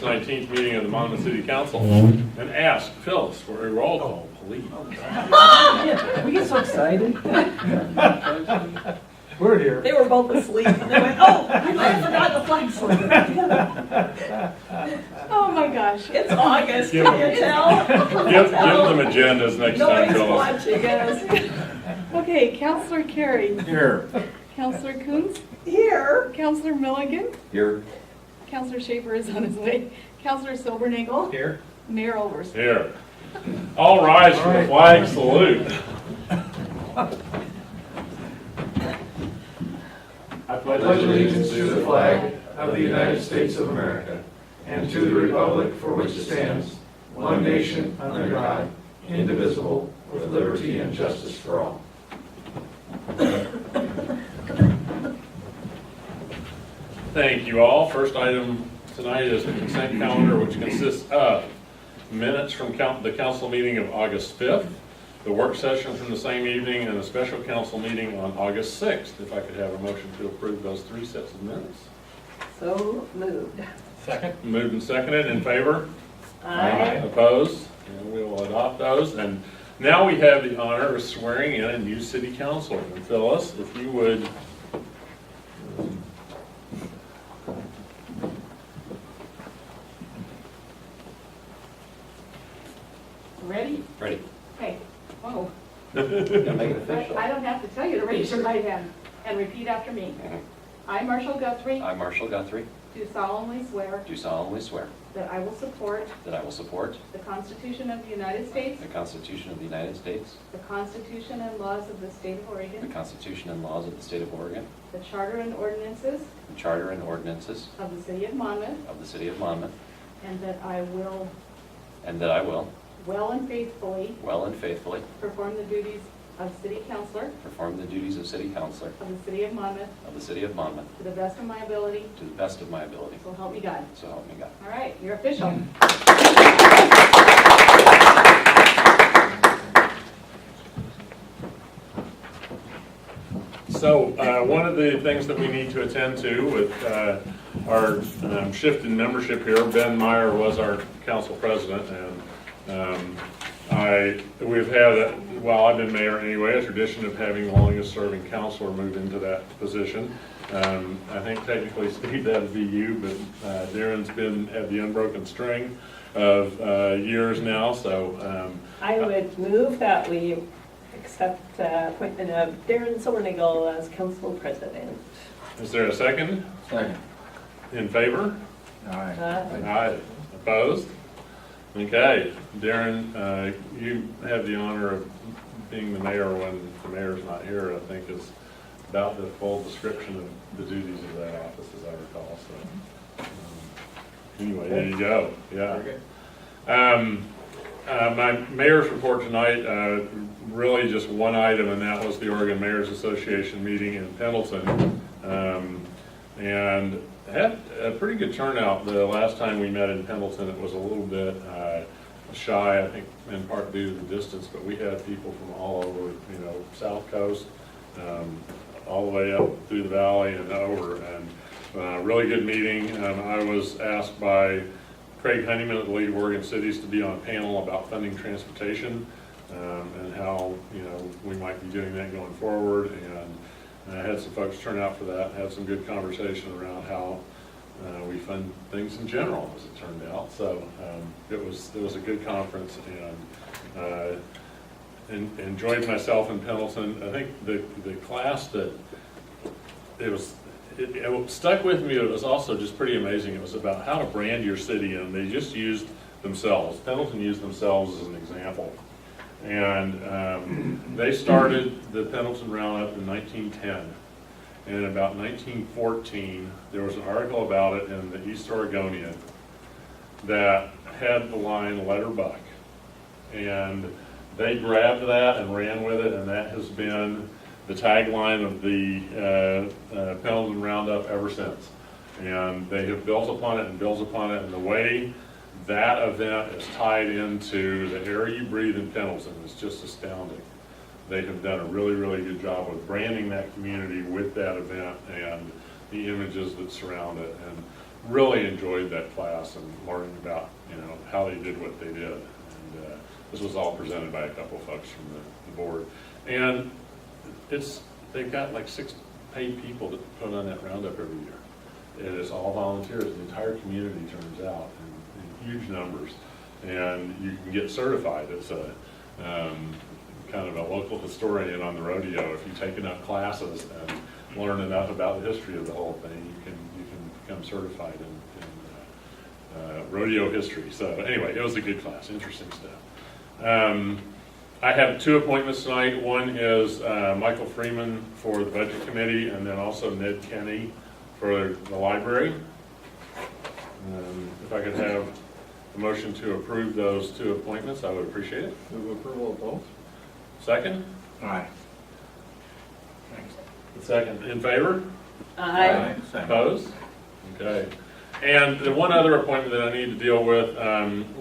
August 19th meeting of the Monmouth City Council and ask Phyllis for a roll call, please. We get so excited. We're here. They were both asleep and they went, oh, we might have forgotten the flag salute. Oh my gosh, it's August, Give can you tell? Give them agendas next time, Nobody's Phyllis. watching us. Okay, Counselor Carey. Here. Counselor Coons. Here. Counselor Milligan. Here. Counselor Schaefer is on his way. Counselor Silbernagel. Here. Mayor Olvers. Here. All rise for the flag salute. I pledge allegiance to the flag of the United States of America and to the republic for which it stands, one nation under God, indivisible, with liberty and justice for all. Thank you all. First item tonight is the consent calendar, which consists of minutes from the council meeting of August 5th, the work session from the same evening, and a special council meeting on August 6th. If I could have a motion to approve those three sets of minutes. So moved. Second. Moved and seconded. In favor? Aye. Opposed? And we will adopt those. And now we have the honor of swearing in a new city councilor. And Phyllis, if you would. Ready? Ready. Okay. Whoa. Gotta make it official. I don't have to tell you to raise your right hand and repeat after me. I, Marshall Guthrie, I, Marshall Guthrie, do solemnly swear do solemnly swear that I will support that I will support the Constitution of the United States, the Constitution of the United States, the Constitution and laws of the State of the Oregon, Constitution and laws of the State of Oregon, the Charter and ordinances the Charter and ordinances of the City of Monmouth, of the City of Monmouth, and that I will and that I will, well and faithfully well and faithfully, perform the duties of City Councilor perform the duties of City Councilor of the City of Monmouth of the City of Monmouth to the best of my ability, to the best of my ability. so help me God. So help me God. All right, you're official. So one of the things that we need to attend to with our shift in membership here, Ben Meyer was our council president, and we've had, while I've been mayor anyway, a tradition of having the longest serving councilor move into that position. I think technically, Steve, that'd be you, but Darren's been at the unbroken string of years now, so. I would move that we accept the appointment of Darren Silbernagel as council president. Is there a second? Second. In favor? Aye. Aye. Opposed? Okay, Darren, you have the honor of being the mayor when the mayor's not here, I think is about the full description of the duties of that office, as I recall, so. Anyway, there you go, yeah. My mayor's report tonight, really just one item, and that was the Oregon Mayors Association meeting in Pendleton. And had a pretty good turnout. The last time we met in Pendleton, it was a little bit shy, I think in part due to the distance, but we had people from all over, South Coast, all the way up through the valley and over, and really good meeting. I was asked by Craig Honeyman at the League of Oregon Cities to be on a panel about funding transportation and how we might be doing that going forward. And I had some folks turn out for that, had some good conversation around how we fund things in general, as it turned out. So it was a good conference, and enjoyed myself in Pendleton. I think the class that it stuck with me. It was also just pretty amazing. It was about how to brand your city, and they just used themselves. Pendleton used themselves as an example. And they started the Pendleton Roundup in 1910. And in about 1914, there was an article about it in the East Oregonian that had the line "Let her buck." And they grabbed that and ran with it, and that has been the tagline of the Pendleton Roundup ever since. And they have built upon it and built upon it, and the way that event is tied into the air you breathe in Pendleton is just astounding. They have done a really, really good job with branding that community with that event and the images that surround it. And really enjoyed that class and learning about, how they did what they did. And this was all presented by a couple folks from the board. And they've got like 6 paid people that put on that roundup every year. It is all volunteers. The entire community turns out in huge numbers. And you can get certified as a kind of a local historian on the rodeo. If you take enough classes and learn enough about the history of the whole thing, you can become certified in rodeo history. So anyway, it was a good class, interesting stuff. I have 2 appointments tonight. One is Michael Freeman for the Budget Committee, and then also Ned Kenny for the library. If I could have a motion to approve those 2 appointments, I would appreciate it. Move approval of both. Second? Aye. Second. In favor? Aye. Opposed? Okay. And the one other appointment that I need to deal with,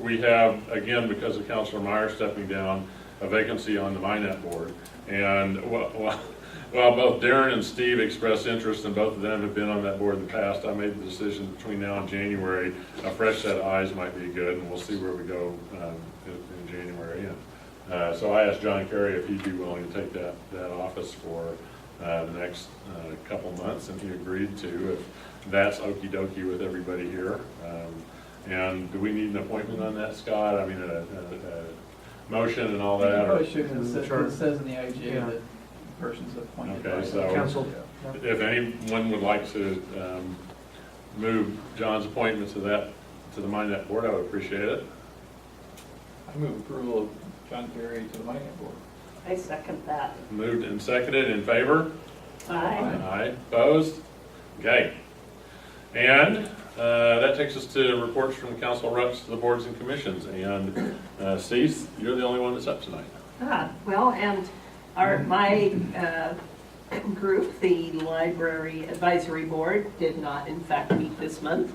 we have, again, because of Councilor Meyer stepping down, a vacancy on the MINET board. And while both Darren and Steve expressed interest, and both of them have been on that board in the past, I made the decision between now and January, a fresh set of eyes might be good, and we'll see where we go in January. And so I asked John Kerry if he'd be willing to take that office for the next couple months, and he agreed to, if that's okey dokey with everybody here. And do we need an appointment on that, Scott? I mean, a motion and all You that? or- probably should, because it says in the IGA Yeah. that the person's appointed by Okay, the so- Council. If anyone would like to move John's appointment to the MINET board, I would appreciate it. I move approval of John Kerry to the Mining Board. I second that. Moved and seconded, in favor? Aye. Aye. Opposed? Okay. And that takes us to reports from the council reps to the boards and commissions. And Steve, you're the only one that's up tonight. Well, and my group, the Library Advisory Board, did not in fact meet this month.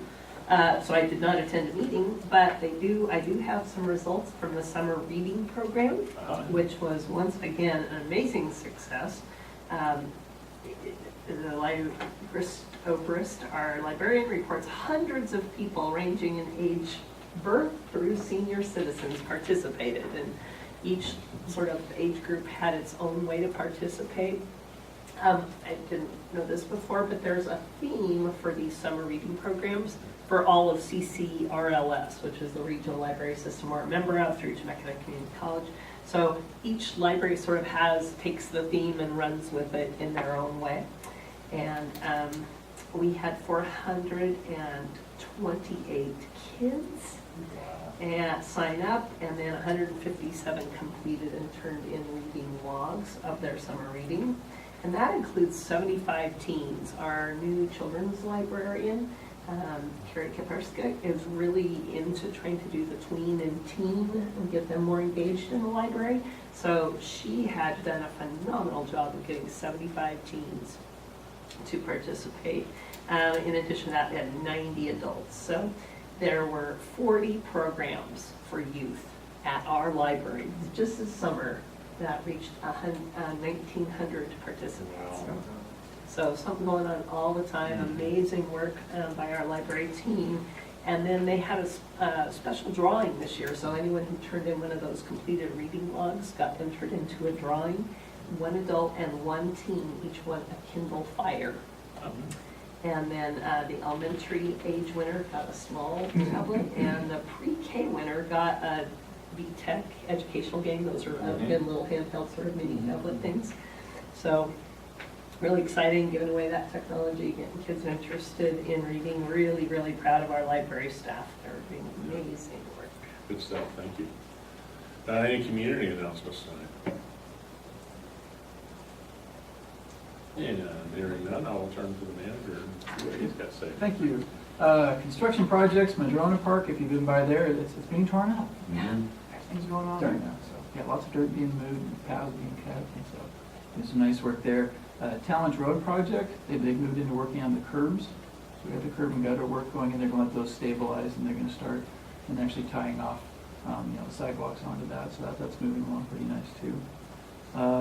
So I did not attend a meeting, but I do have some results from the summer reading program, which was once again an amazing success. The Chris Obrist, our librarian, reports hundreds of people ranging in age birth through senior citizens participated, and each sort of age group had its own way to participate. I didn't know this before, but there's a theme for these summer reading programs for all of CCRLS, which is the regional library system we're a member of through Temecula Community College. So each library sort of takes the theme and runs with it in their own way. And we had 428 kids sign up, and then 157 completed and turned in reading logs of their summer reading. And that includes 75 teens. Our new children's librarian, Carrie Kaperska, is really into trying to do the tween and teen and get them more engaged in the library. So she had done a phenomenal job of getting 75 teens to participate. In addition to that, we had 90 adults. So there were 40 programs for youth at our library just this summer that reached 1,900 participants. So something going on all the time, amazing work by our library team. And then they had a special drawing this year, so anyone who turned in one of those completed reading logs got entered into a drawing. One adult and one teen, each one a Kindle Fire. And then the elementary age winner got a small tablet, and the pre-K winner got a VTech educational game. Those are good little handheld sort of mini tablet things. So really exciting, giving away that technology, getting kids interested in reading. Really, really proud of our library staff. They're doing amazing work. Good stuff, thank you. Any community announcements tonight? And hearing none, I will turn to the manager and see what he's got to say. Thank you. Construction projects, Madrona Park, if you've been by there, it's being torn up. Things going on right now, so, yeah, lots of dirt being moved, and paths being cut, and so, there's some nice work there. Talent Road project, they moved into working on the curbs. So we have the curb and gutter work going, and they're going to let those stabilize, and they're going to start and actually tying off, the sidewalks onto that, so that's moving along pretty nice too.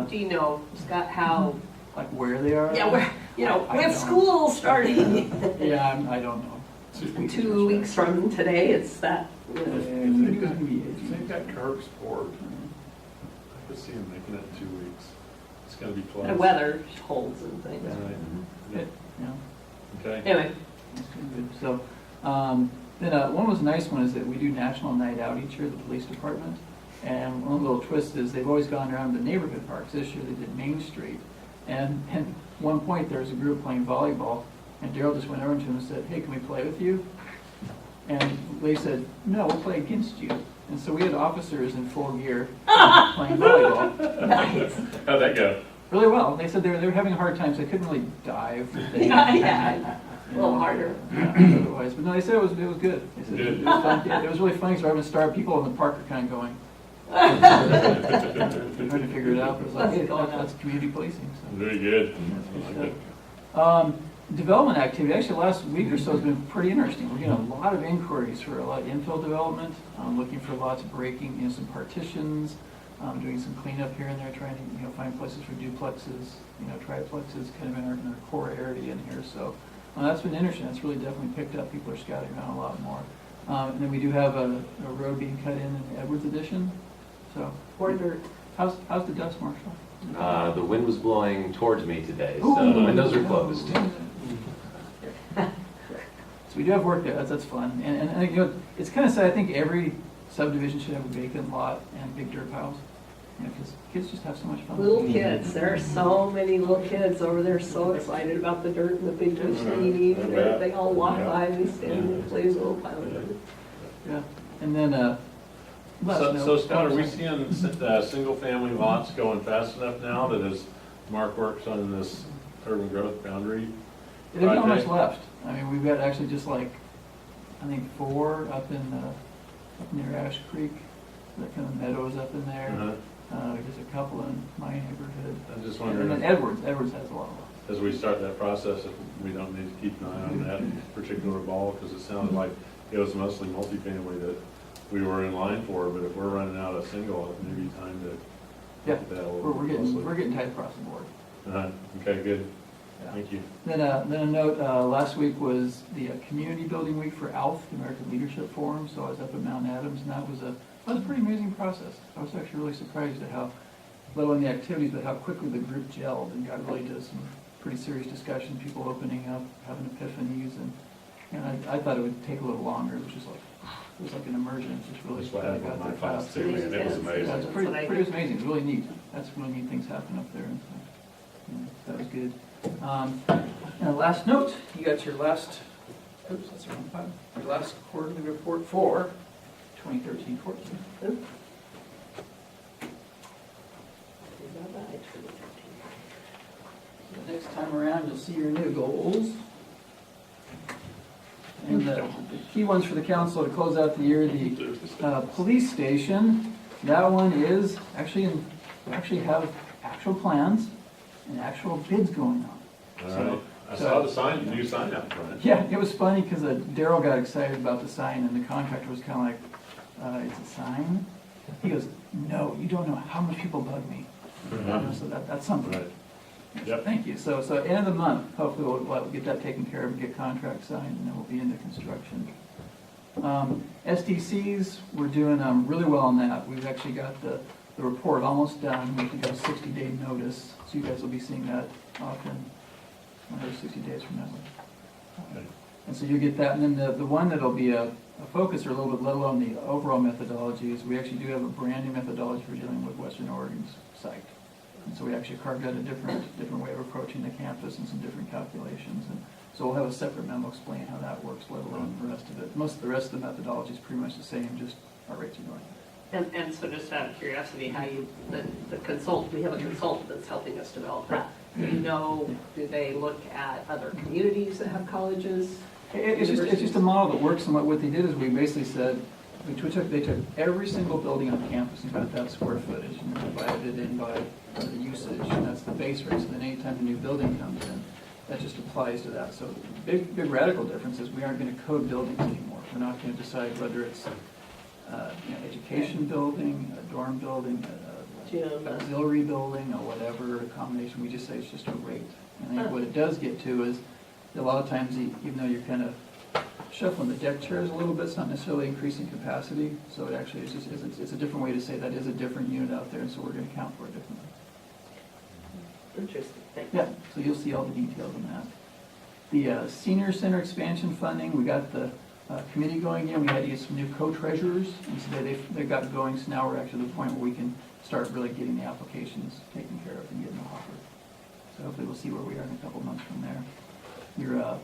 Do you know, Scott, how, Like where they are? yeah, where, I with don't. school starting? Yeah, I don't know. 2 weeks from today, it's that, you know, They've got curb sport. I could see them making it 2 weeks. It's gonna be close. the weather holds and things. Right. Good, yeah. Okay. Anyway, That's good. So, then one was a nice one is that we do National Night Out each year, the police department. And one little twist is they've always gone around the neighborhood parks. This year they did Main Street. And at one point there was a group playing volleyball, and Daryl just went over to him and said, "Hey, can we play with you?" And they said, "No, we'll play against you." And so we had officers in full gear playing volleyball. nice. How'd that go? Really well. They said they were having a hard time, so they couldn't really dive. Yeah, a little harder. Yeah, otherwise, but no, they said it was good. They said Good. it was fun. Yeah, it was really funny. So I was started. People in the park are kind of going, trying to figure it out. But it was like, What's hey, going on? that's community policing. So. Very good. That's good stuff. Development activity, actually last week or so has been pretty interesting. We're getting a lot of inquiries for a lot of infill development, looking for lots of breaking, some partitions, doing some cleanup here and there, trying to, find places for duplexes, triplexes, kind of in our core area in here. So that's been interesting. That's really definitely picked up. People are scouting around a lot more. And then we do have a road being cut in the Edwards addition. So Or dirt. how's the dust, Marshall? The wind was blowing towards me today, so the windows are closed. So we do have work there, that's fun. And it's kind of sad, I think every subdivision should have a vacant lot and big dirt piles. Because kids just have so much fun. Little kids, there are so many little kids over there so excited about the dirt and the big machine. They all walk by and they stand and play with little pile of dirt. Yeah, and then, let us know. So Scott, are we seeing single-family lots going fast enough now that as Mark works on this urban growth boundary? There's not much project? left. I mean, we've got actually just I think 4 up near Ash Creek, that kind of meadows up in there. Uh-huh. Just a couple in my neighborhood. I'm just And wondering, then Edwards has a lot of lots. as we start that process, if we don't need to keep an eye on that particular ball, because it sounded like it was mostly multifamily that we were in line for, but if we're running out of single, it may be time to Yeah, look at that a little we're closely. getting tight across the board. Okay, good. Yeah. Thank you. Then a note, last week was the community building week for ALF, the American Leadership Forum, so I was up at Mount Adams, and that was a pretty amazing process. I was actually really surprised at how, let alone the activities, but how quickly the group gelled and got really to some pretty serious discussion, people opening up, having epiphanies, and I thought it would take a little longer. It was just it was like an immersion. It just really That's what happened got with my there class fast. too, man. It was Yeah, it's amazing. pretty amazing. It's really neat. That's really neat things happen up there, and so, that was good. And last note, you got your last, oops, that's the wrong file. Your last quarterly report for 2013-14. The next time around, you'll see your new goals. And the key ones for the council to close out the year, the police station, that one is actually we actually have actual plans and actual bids going on. All right. I saw the new sign out front. Yeah, it was funny because Daryl got excited about the sign and the contractor was kind of like, it's a sign? He goes, no, you don't know how much people bug me. So that's something. Right. Yep. Thank you. So end of the month, hopefully we'll get that taken care of and get contract signed, and then we'll be into construction. SDCs, we're doing really well on that. We've actually got the report almost done. We got a 60-day notice, so you guys will be seeing that often, another 60 days from now. Okay. And so you get that, and then the one that'll be a focus or a little bit, let alone the overall methodology, is we actually do have a brand new methodology for dealing with Western Oregon's site. And so we actually carved out a different way of approaching the campus and some different calculations. And so we'll have a separate memo explaining how that works, let alone the rest of it. Most of the rest of the methodology is pretty much the same, just our rates are going up. And so just out of curiosity, how the consultant, we have a consultant that's helping us develop that. Do they look at other communities that have colleges? It's just a model that works, and what they did is we basically said, they took every single building on campus and got that square footage and then divided it in by the usage, and that's the base rate. So then anytime a new building comes in, that just applies to that. So big radical difference is we aren't going to code buildings anymore. We're not going to decide whether it's education building, a dorm building, a auxiliary building, or whatever, a combination. We just say it's just a rate. And I think what it does get to is a lot of times, even though you're kind of shuffling the deck chairs a little bit. It's not necessarily increasing capacity, so it actually is just, it's a different way to say that is a different unit out there, and so we're gonna count for it differently. Interesting, thank you. Yeah, so you'll see all the details on that. The senior center expansion funding, we got the committee going in, we had to get some new co-treasurers, and so they got going, so now we're actually at the point where we can start really getting the applications taken care of and getting the offer. So hopefully we'll see where we are in a couple months from there. Your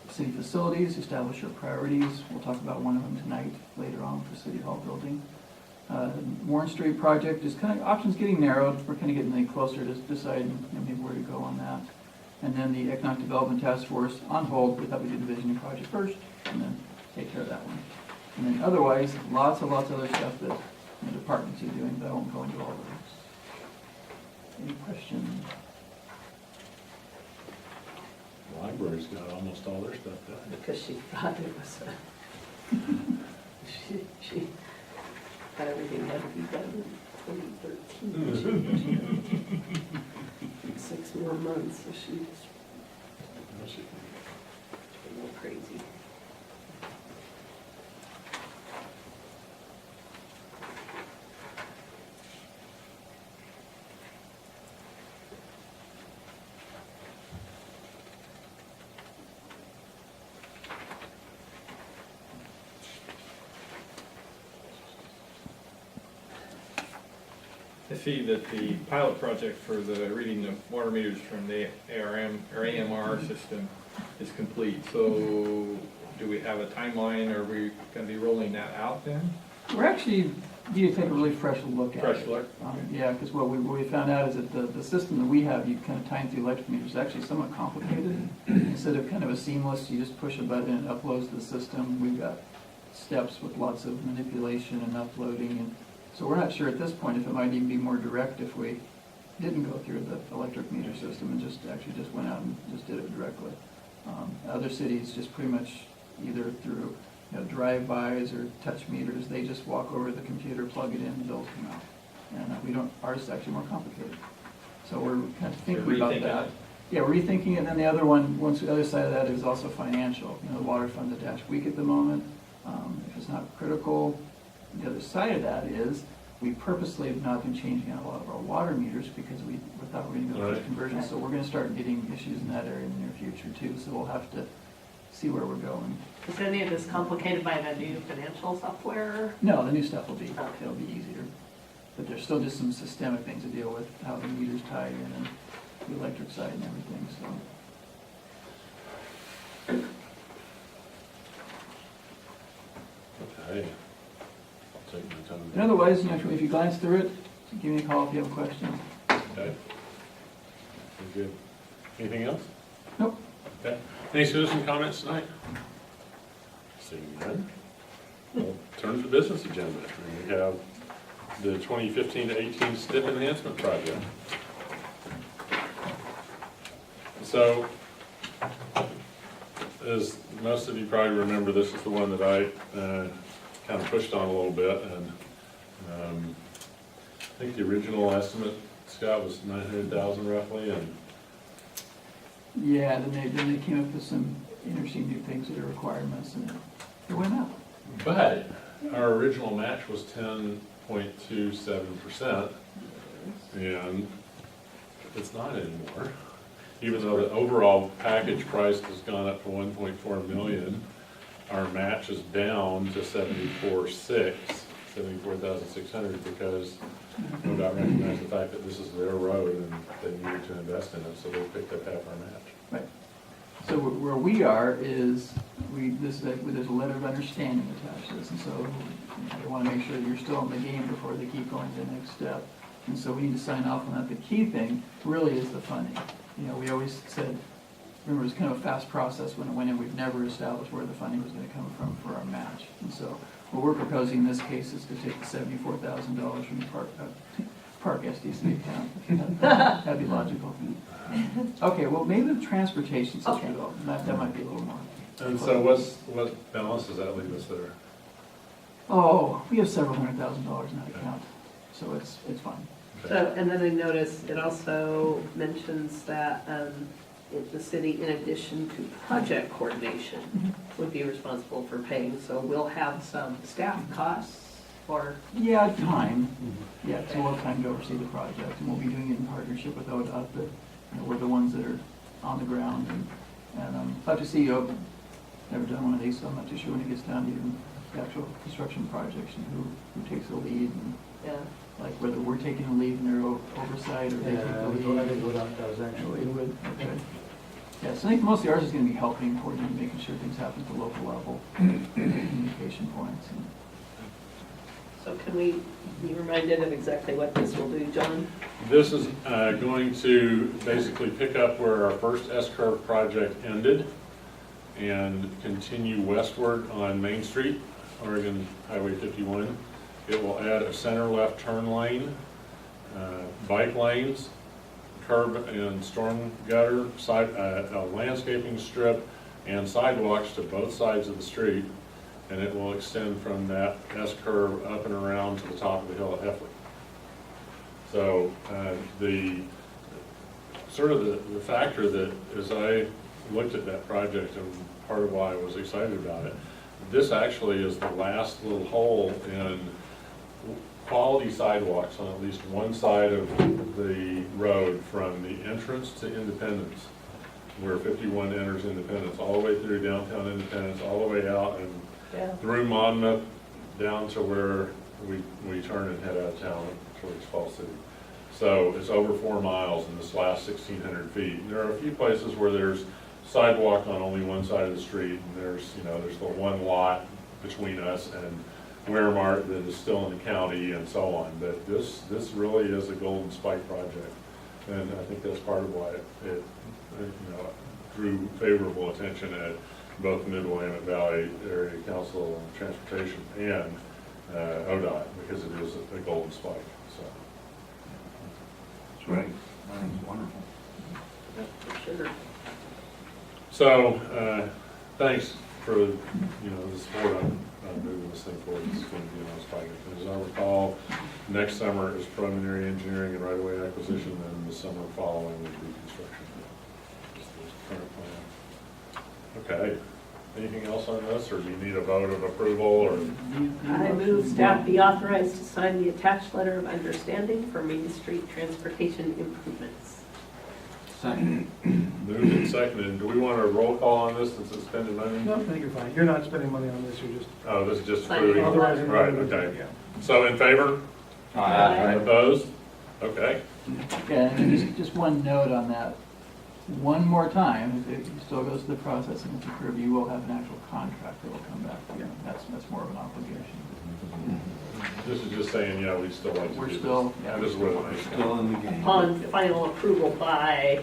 city facilities, establish your priorities. We'll talk about one of them tonight, later on for City Hall building. Warren Street project is kind of, options getting narrowed. We're kind of getting closer to deciding maybe where to go on that. And then the Economic Development Task Force on hold. We thought we'd do the visioning project first and then take care of that one. And then otherwise, lots of other stuff that the departments are doing, but I won't go into all of those. Any questions? The library's got almost all their stuff done. Because she thought it was, she had everything had to be done in 2013. 6 more months, so she's a little crazy. I see that the pilot project for the reading of water meters from the ARM or AMR system is complete. So do we have a timeline? Are we going to be rolling that out then? We're actually need to take a really fresh look at it. Fresh look? Yeah, because what we found out is that the system that we have, you kind of tie into the electric meters, is actually somewhat complicated. Instead of kind of a seamless, you just push a button and it uploads to the system. We've got steps with lots of manipulation and uploading, and so we're not sure at this point if it might even be more direct if we didn't go through the electric meter system and just went out and just did it directly. Other cities just pretty much either through drive-bys or touch meters, they just walk over to the computer, plug it in, the bills come out. And we don't, ours is actually more complicated. So we're kind of thinking about that. Yeah, we're rethinking it, and then the other one, the other side of that is also financial. The water fund's a dash weak at the moment. If it's not critical, the other side of that is we purposely have not been changing out a lot of our water meters because we thought we were going to go through conversion. So we're going to start getting issues in that area in the near future too. So we'll have to see where we're going. Is any of this complicated by the new financial software? No, the new stuff will be, it'll be easier. But there's still just some systemic things to deal with, how the meters tie in and the electric side and everything, so. Okay. Take my time. And otherwise, if you glance through it, give me a call if you have a question. Okay. Very good. Anything else? Nope. Okay. Any citizen comments tonight? Seeing none. We'll turn to the business agenda. And we have the 2015 to 18 STIP enhancement project. So, as most of you probably remember, this is the one that I kind of pushed on a little bit, and I think the original estimate, Scott, was $900,000 roughly, and Yeah, then they came up with some interesting new things that are requirements, and it went up. but our original match was 10.27%, and it's not anymore. Even though the overall package price has gone up to 1.4 million, our match is down to 74,600 because NODOT recognized the fact that this is their road and they needed to invest in it, so they picked up half our match. Right. So where we are is, there's a letter of understanding attached to this, and so they want to make sure that you're still in the game before they keep going to the next step. And so we need to sign off on that. The key thing really is the funding. We always said, remember, it was kind of a fast process when it went in. We've never established where the funding was going to come from for our match. And so what we're proposing in this case is to take the $74,000 from the park SDC account. That'd be logical. Okay, well, maybe the transportation system development, that might be a little more. And so what balance does that leave us there? Oh, we have several $100,000 in that account, so it's fine. So, and then I noticed it also mentions that the city, in addition to project coordination, would be responsible for paying, so we'll have some staff costs or, Yeah, time. Yeah, so we'll have time to oversee the project, and we'll be doing it in partnership with ODOT, but, we're the ones that are on the ground, and I'll have to see, I've never done one of these, so I'm not too sure when it gets down to even the actual construction projects, and who takes the lead, and yeah. like whether we're taking the lead in their oversight, or they take the lead. I think ODOT does actually. It would, okay. Yeah, so I think mostly ours is gonna be helping, coordinating, making sure things happen at the local level, communication points, and So can we be reminded of exactly what this will do, John? This is going to basically pick up where our first S-curve project ended and continue westward on Main Street, Oregon Highway 51. It will add a center left turn lane, bike lanes, curb and storm gutter, a landscaping strip, and sidewalks to both sides of the street. And it will extend from that S-curve up and around to the top of the hill at Heffley. So the factor that, as I looked at that project, and part of why I was excited about it, this actually is the last little hole in quality sidewalks on at least one side of the road from the entrance to Independence, where 51 enters Independence, all the way through downtown Independence, all the way out and through Monmouth, down to where we turn and head out of town towards Fall City. So it's over 4 miles in this last 1,600 feet. And there are a few places where there's sidewalk on only one side of the street, and there's the one lot between us and Weirmart that is still in the county and so on. But this really is a golden spike project, and I think that's part of why it drew favorable attention at both Mid-Willamette Valley Area Council on Transportation and ODOT, because it is a golden spike, so. That's right. That's wonderful. For sure. So, thanks for, the support on moving this thing forward. It's going to be a nice project. And as I recall, next summer is preliminary engineering and right-of-way acquisition, and the summer following would be construction. Just the current plan. Okay, anything else on this, or do you need a vote of approval, or? I move staff be authorized to sign the attached letter of understanding for Main Street transportation improvements. Second. Moved and seconded. Do we want a roll call on this since it's spending money? No, I think you're fine. You're not spending money on this, you're just. Oh, this is just Signing. approving. Authorizing. Right, okay. So in favor? Aye. Opposed? Okay. yeah, and just one note on that. One more time, if it still goes through the process and it's approved, you will have an actual contract that will come back. That's more of an obligation. This is just saying, yeah, we'd still like to do We're this. still, yeah. This is what it is. Still in the game. Upon final approval by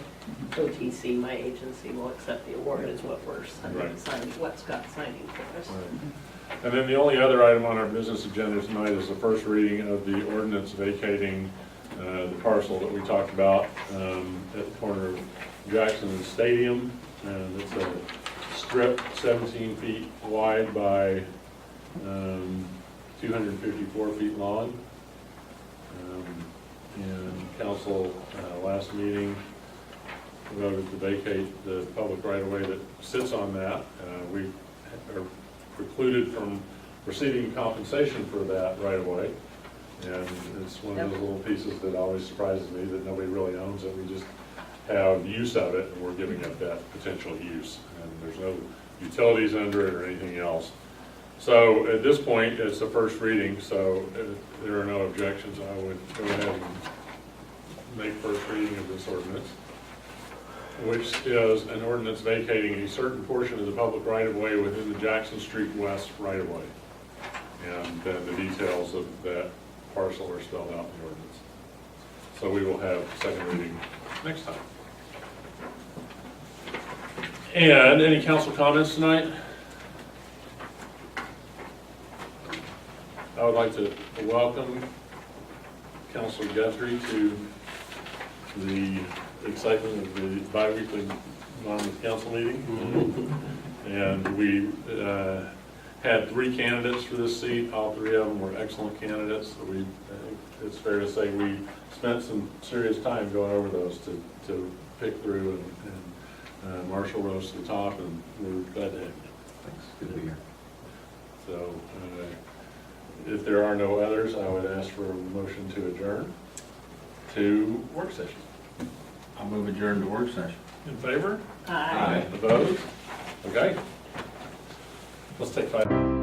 OTC, my agency will accept the award is what we're Right. signing, what Scott's signing for us. Right. And then the only other item on our business agenda tonight is the first reading of the ordinance vacating the parcel that we talked about at the corner of Jackson and Stadium. And it's a strip 17 feet wide by 254 feet long. And council last meeting voted to vacate the public right-of-way that sits on that. We are precluded from receiving compensation for that right-of-way. And it's one of those little pieces that always surprises me that nobody really owns it. We just have use of it, and we're giving up that potential use. And there's no utilities under it or anything else. So at this point, it's the first reading, so if there are no objections, I would go ahead and make first reading of this ordinance, which is an ordinance vacating a certain portion of the public right-of-way within the Jackson Street West right-of-way. And then the details of that parcel are spelled out in the ordinance. So we will have second reading next time. And any council comments tonight? I would like to welcome Councilor Guthrie to the excitement of the bi-weekly Monmouth council meeting. And we had 3 candidates for this seat. All 3 of them were excellent candidates. So I think it's fair to say we spent some serious time going over those to pick through and marshal those to the top, and we're glad to have you. Thanks, good to be here. So, if there are no others, I would ask for a motion to adjourn to work session. I'll move adjourn to work session. In favor? Aye. Opposed? Okay. Let's take 5.